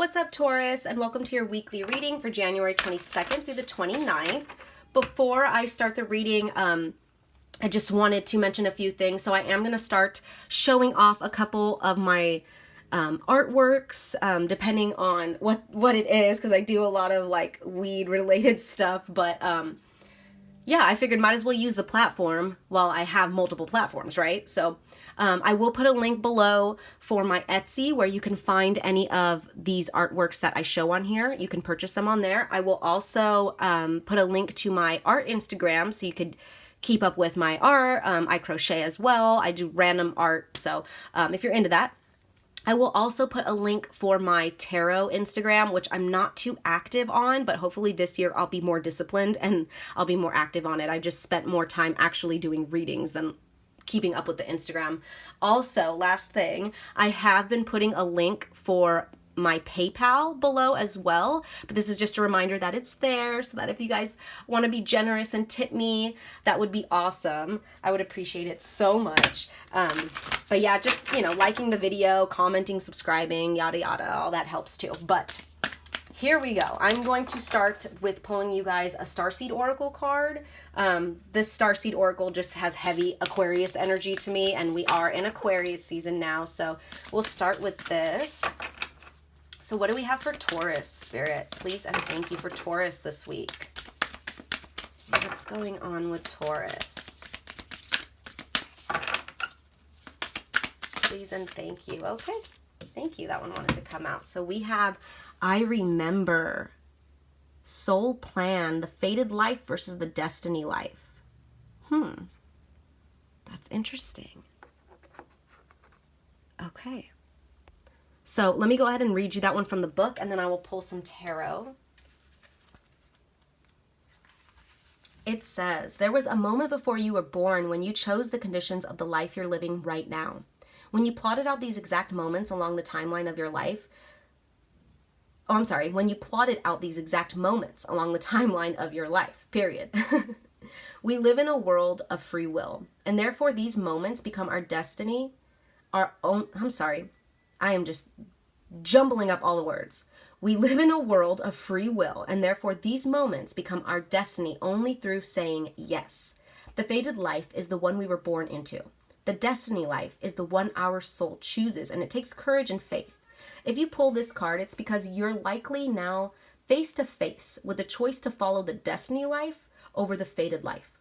What's up, Taurus, and welcome to your weekly reading for January 22nd through the 29th. Before I start the reading, I just wanted to mention a few things. So I am going to start showing off a couple of my artworks, depending on what it is, because I do a lot of like weed related stuff. But yeah, I figured might as well use the platform while I have multiple platforms, right? So I will put a link below for my Etsy where you can find any of these artworks that I show on here. You can purchase them on there. I will also put a link to my art Instagram so you could keep up with my art. I crochet as well. I do random art. So if you're into that. I will also put a link for my tarot Instagram, which I'm not too active on, but hopefully this year I'll be more disciplined and I'll be more active on it. I just spent more time actually doing readings than keeping up with the Instagram. Also, last thing, I have been putting a link for my PayPal below as well, but this is just a reminder that it's there so that if you guys want to be generous and tip me, that would be awesome. I would appreciate it so much. But yeah, just, liking the video, commenting, subscribing, yada yada, all that helps too. But here we go. I'm going to start with pulling you guys a Starseed Oracle card. This Starseed Oracle just has heavy Aquarius energy to me, and we are in Aquarius season now, so we'll start with this. So what do we have for Taurus, Spirit? Please and thank you for Taurus this week. What's going on with Taurus? Please and thank you. Okay, thank you. That one wanted to come out. So we have I Remember, Soul Plan, the Fated Life versus the Destiny Life. That's interesting. Okay. So let me go ahead and read you that one from the book, and then I will pull some tarot. It says, there was a moment before you were born when you chose the conditions of the life you're living right now. When you plotted out these exact moments along the timeline of your life, when you plotted out these exact moments along the timeline of your life, period. We live in a world of free will, and therefore these moments become our destiny, our own, I am just jumbling up all the words. We live in a world of free will, and therefore these moments become our destiny only through saying yes. The fated life is the one we were born into. The destiny life is the one our soul chooses, and it takes courage and faith. If you pull this card, it's because you're likely now face to face with the choice to follow the destiny life over the fated life.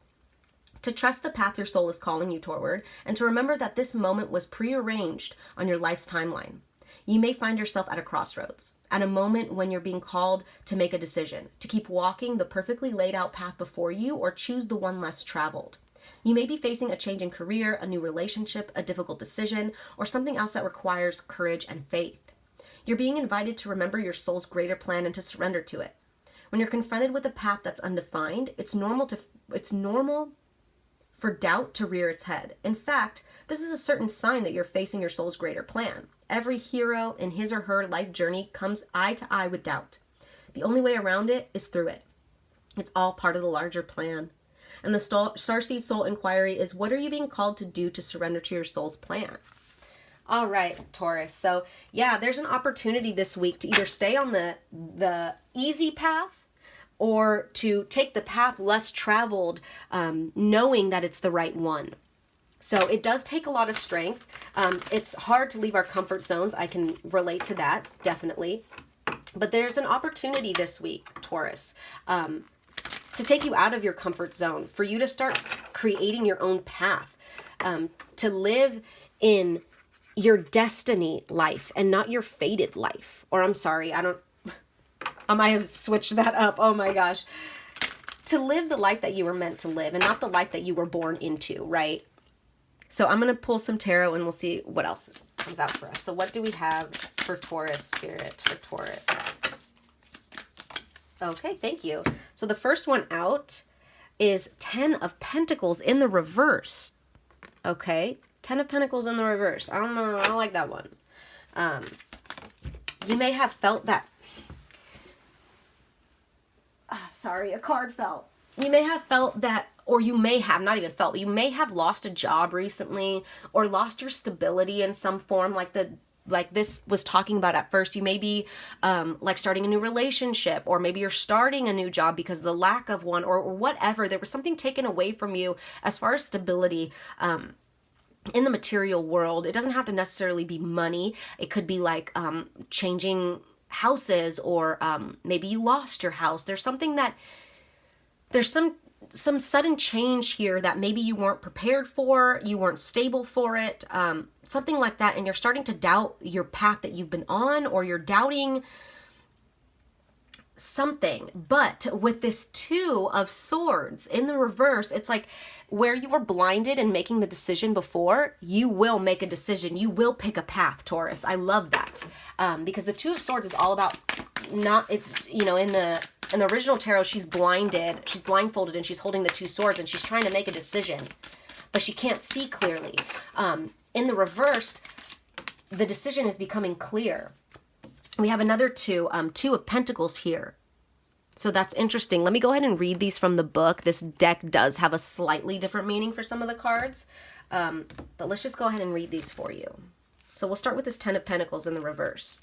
To trust the path your soul is calling you toward, and to remember that this moment was prearranged on your life's timeline. You may find yourself at a crossroads, at a moment when you're being called to make a decision, to keep walking the perfectly laid out path before you or choose the one less traveled. You may be facing a change in career, a new relationship, a difficult decision, or something else that requires courage and faith. You're being invited to remember your soul's greater plan and to surrender to it. When you're confronted with a path that's undefined, it's normal for doubt to rear its head. In fact, this is a certain sign that you're facing your soul's greater plan. Every hero in his or her life journey comes eye to eye with doubt. The only way around it is through it. It's all part of the larger plan. And the Starseed Soul Inquiry is, what are you being called to do to surrender to your soul's plan? All right, Taurus. So yeah, there's an opportunity this week to either stay on the easy path or to take the path less traveled, knowing that it's the right one. So it does take a lot of strength. It's hard to leave our comfort zones. I can relate to that, definitely. But there's an opportunity this week, Taurus, to take you out of your comfort zone, for you to start creating your own path, to live in your destiny life and not your fated life. Or I might have switched that up. Oh my gosh. To live the life that you were meant to live and not the life that you were born into, right? So I'm going to pull some tarot and we'll see what else comes out for us. So what do we have for Taurus, Spirit, for Taurus? Okay, thank you. So the first one out is 10 of Pentacles in the reverse. Okay, 10 of Pentacles in the reverse. I don't know. I don't like that one. You may have felt that. A card fell. You may have felt that, or you may have not even felt, you may have lost a job recently or lost your stability in some form, like the like this was talking about at first. You may be like starting a new relationship, or maybe you're starting a new job because of the lack of one, or whatever. There was something taken away from you as far as stability in the material world. It doesn't have to necessarily be money. It could be like changing houses, or maybe you lost your house. There's some sudden change here that maybe you weren't prepared for, you weren't stable for it, something like that, and you're starting to doubt your path that you've been on, or you're doubting something. But with this Two of Swords in the reverse, it's like where you were blinded in making the decision before, you will make a decision. You will pick a path, Taurus. I love that. Because the Two of Swords is all about it's, you know, in the original tarot, she's blindfolded, and she's holding the two swords, and she's trying to make a decision, but she can't see clearly. In the reversed, the decision is becoming clear. We have another Two of Pentacles here. So that's interesting. Let me go ahead and read these from the book. This deck does have a slightly different meaning for some of the cards. But let's just go ahead and read these for you. So we'll start with this Ten of Pentacles in the reverse.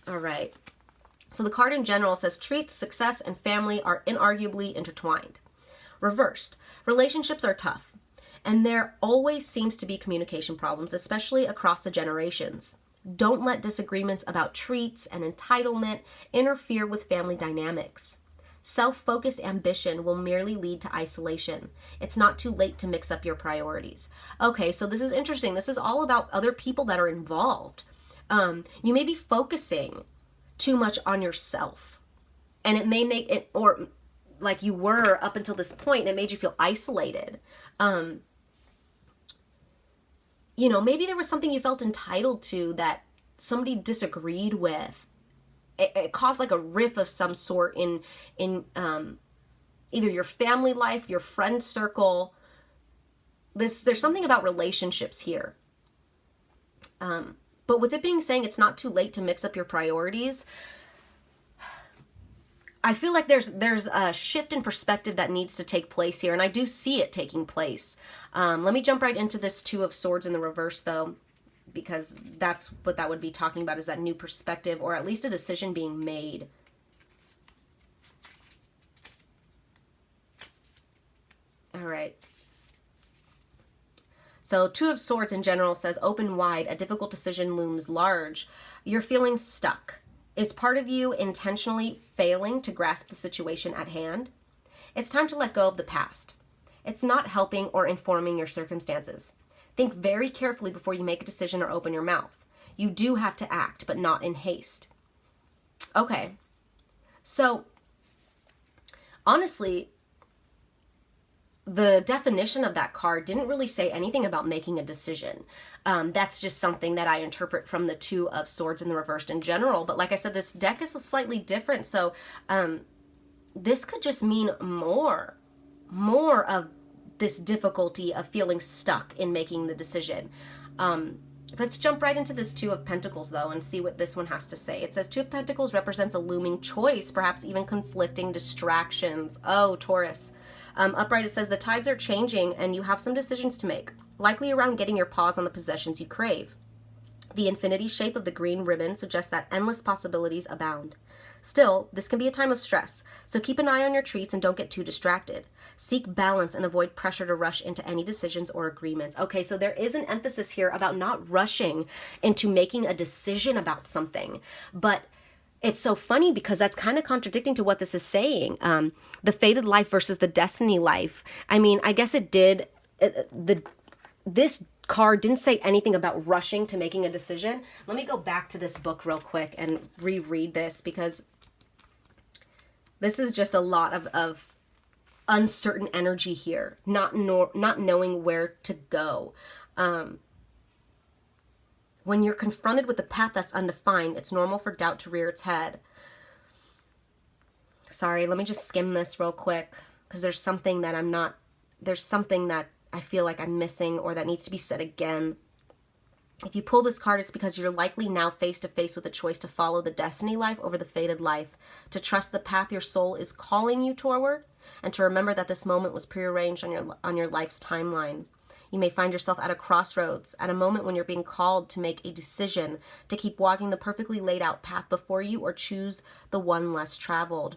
All right. So the card in general says treats, success, and family are inarguably intertwined. Reversed, relationships are tough, and there always seems to be communication problems, especially across the generations. Don't let disagreements about treats and entitlement interfere with family dynamics. Self-focused ambition will merely lead to isolation. It's not too late to mix up your priorities. Okay, so this is interesting. This is all about other people that are involved. You may be focusing too much on yourself, and it may make it, or like you were up until this point, and it made you feel isolated. You know, maybe there was something you felt entitled to that somebody disagreed with. It caused like a rift of some sort in either your family life, your friend circle. There's something about relationships here. But with it being saying it's not too late to mix up your priorities, I feel like there's a shift in perspective that needs to take place here, and I do see it taking place. Let me jump right into this Two of Swords in the reverse, though, because that's what that would be talking about, is that new perspective, or at least a decision being made. All right. So Two of Swords in general says open wide, a difficult decision looms large. You're feeling stuck. Is part of you intentionally failing to grasp the situation at hand? It's time to let go of the past. It's not helping or informing your circumstances. Think very carefully before you make a decision or open your mouth. You do have to act, but not in haste. Okay. So, honestly, the definition of that card didn't really say anything about making a decision. That's just something that I interpret from the Two of Swords in the reversed in general. But like I said, this deck is slightly different. So this could just mean more of this difficulty of feeling stuck in making the decision. Let's jump right into this Two of Pentacles, though, and see what this one has to say. It says Two of Pentacles represents a looming choice, perhaps even conflicting distractions. Oh, Taurus. Upright, it says the tides are changing and you have some decisions to make, likely around getting your paws on the possessions you crave. The infinity shape of the green ribbon suggests that endless possibilities abound. Still, this can be a time of stress, so keep an eye on your treats and don't get too distracted. Seek balance and avoid pressure to rush into any decisions or agreements. Okay, so there is an emphasis here about not rushing into making a decision about something, but it's so funny because that's kind of contradicting to what this is saying. The fated life versus the destiny life. I mean, I guess it did. This card didn't say anything about rushing to making a decision. Let me go back to this book real quick and reread this, because this is just a lot of uncertain energy here. Not knowing where to go. When you're confronted with a path that's undefined, it's normal for doubt to rear its head. Sorry, let me just skim this real quick, because there's something that I feel like I'm missing, or that needs to be said again. If you pull this card, it's because you're likely now face to face with a choice to follow the destiny life over the fated life, to trust the path your soul is calling you toward, and to remember that this moment was prearranged on your life's timeline. You may find yourself at a crossroads, at a moment when you're being called to make a decision, to keep walking the perfectly laid out path before you or choose the one less traveled.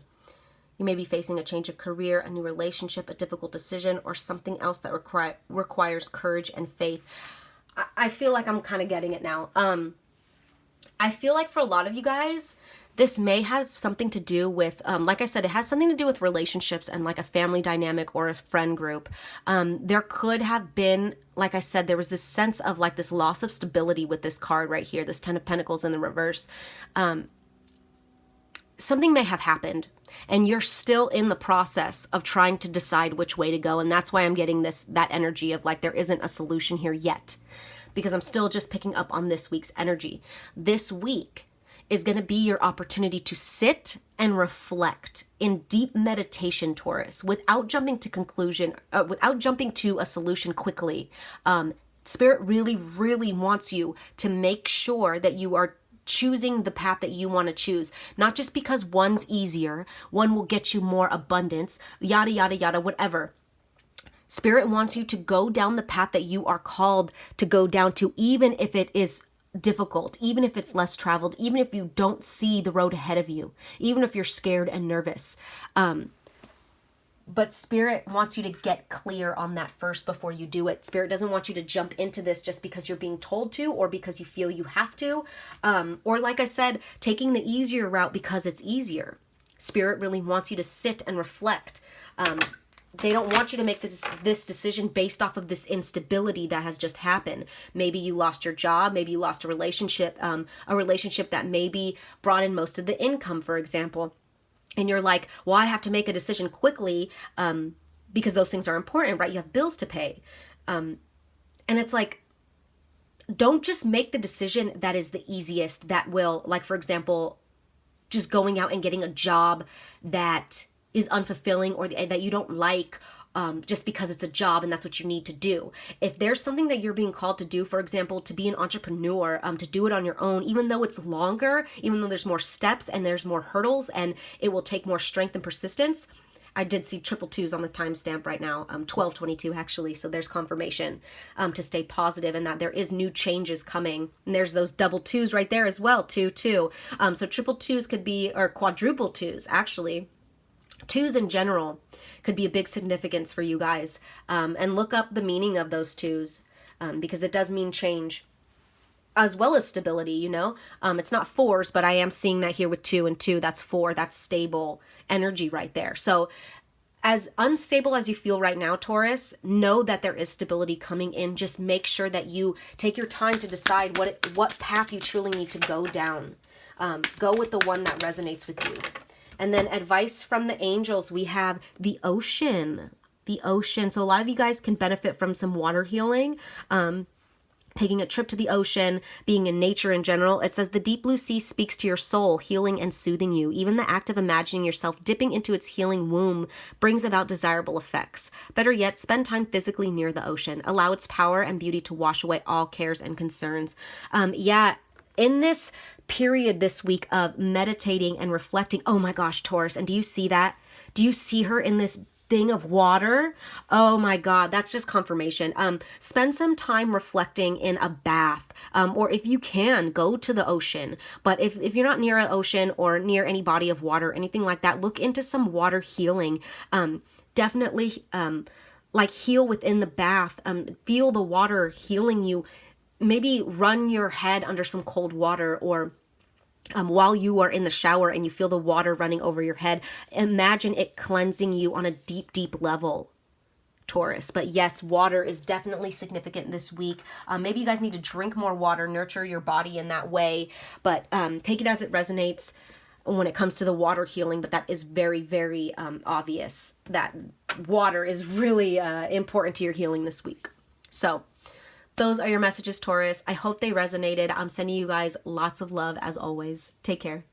You may be facing a change of career, a new relationship, a difficult decision, or something else that requires courage and faith. I feel like I'm kind of getting it now. I feel like for a lot of you guys, this may have something to do with, like I said, it has something to do with relationships and like a family dynamic or a friend group. There could have been, like I said, there was this sense of like this loss of stability with this card right here, this Ten of Pentacles in the reverse. Something may have happened and you're still in the process of trying to decide which way to go. And that's why I'm getting that energy of like, there isn't a solution here yet, because I'm still just picking up on this week's energy. This week is going to be your opportunity to sit and reflect in deep meditation, Taurus, without jumping to conclusion, without jumping to a solution quickly. Spirit really, really wants you to make sure that you are choosing the path that you want to choose, not just because one's easier, one will get you more abundance, yada, yada, yada, whatever. Spirit wants you to go down the path that you are called to go down to, even if it is difficult, even if it's less traveled, even if you don't see the road ahead of you, even if you're scared and nervous. But Spirit wants you to get clear on that first before you do it. Spirit doesn't want you to jump into this just because you're being told to or because you feel you have to. Or like I said, taking the easier route because it's easier. Spirit really wants you to sit and reflect. They don't want you to make this decision based off of this instability that has just happened. Maybe you lost your job. Maybe you lost a relationship that maybe brought in most of the income, for example. And you're like, well, I have to make a decision quickly because those things are important, right? You have bills to pay. And it's like, don't just make the decision that is the easiest, that will, like, for example, just going out and getting a job that is unfulfilling or that you don't like just because it's a job and that's what you need to do. If there's something that you're being called to do, for example, to be an entrepreneur, to do it on your own, even though it's longer, even though there's more steps and there's more hurdles and it will take more strength and persistence. I did see 222s on the timestamp right now, 1222 actually, so there's confirmation to stay positive and that there is new changes coming. And there's those double twos right there as well, 2, 2. So triple twos could be, or quadruple twos actually. Twos in general could be a big significance for you guys. And look up the meaning of those twos because it does mean change as well as stability, you know. It's not fours, but I am seeing that here with 2 and 2. That's 4. That's stable energy right there. So as unstable as you feel right now, Taurus, know that there is stability coming in. Just make sure that you take your time to decide what path you truly need to go down. Go with the one that resonates with you. And then advice from the angels, we have the ocean. The ocean. So a lot of you guys can benefit from some water healing. Taking a trip to the ocean, being in nature in general. It says the deep blue sea speaks to your soul, healing and soothing you. Even the act of imagining yourself dipping into its healing womb brings about desirable effects. Better yet, spend time physically near the ocean. Allow its power and beauty to wash away all cares and concerns. In this period this week of meditating and reflecting, oh my gosh, Taurus, and do you see that? Do you see her in this thing of water? Oh my God, that's just confirmation. Spend some time reflecting in a bath, or if you can, go to the ocean. But if you're not near an ocean or near any body of water, anything like that, look into some water healing. Definitely like heal within the bath. Feel the water healing you. Maybe run your head under some cold water, or while you are in the shower and you feel the water running over your head, imagine it cleansing you on a deep, deep level, Taurus. But yes, water is definitely significant this week. Maybe you guys need to drink more water, nurture your body in that way, but take it as it resonates when it comes to the water healing. But that is very, very obvious that water is really important to your healing this week. So those are your messages, Taurus. I hope they resonated. I'm sending you guys lots of love as always. Take care.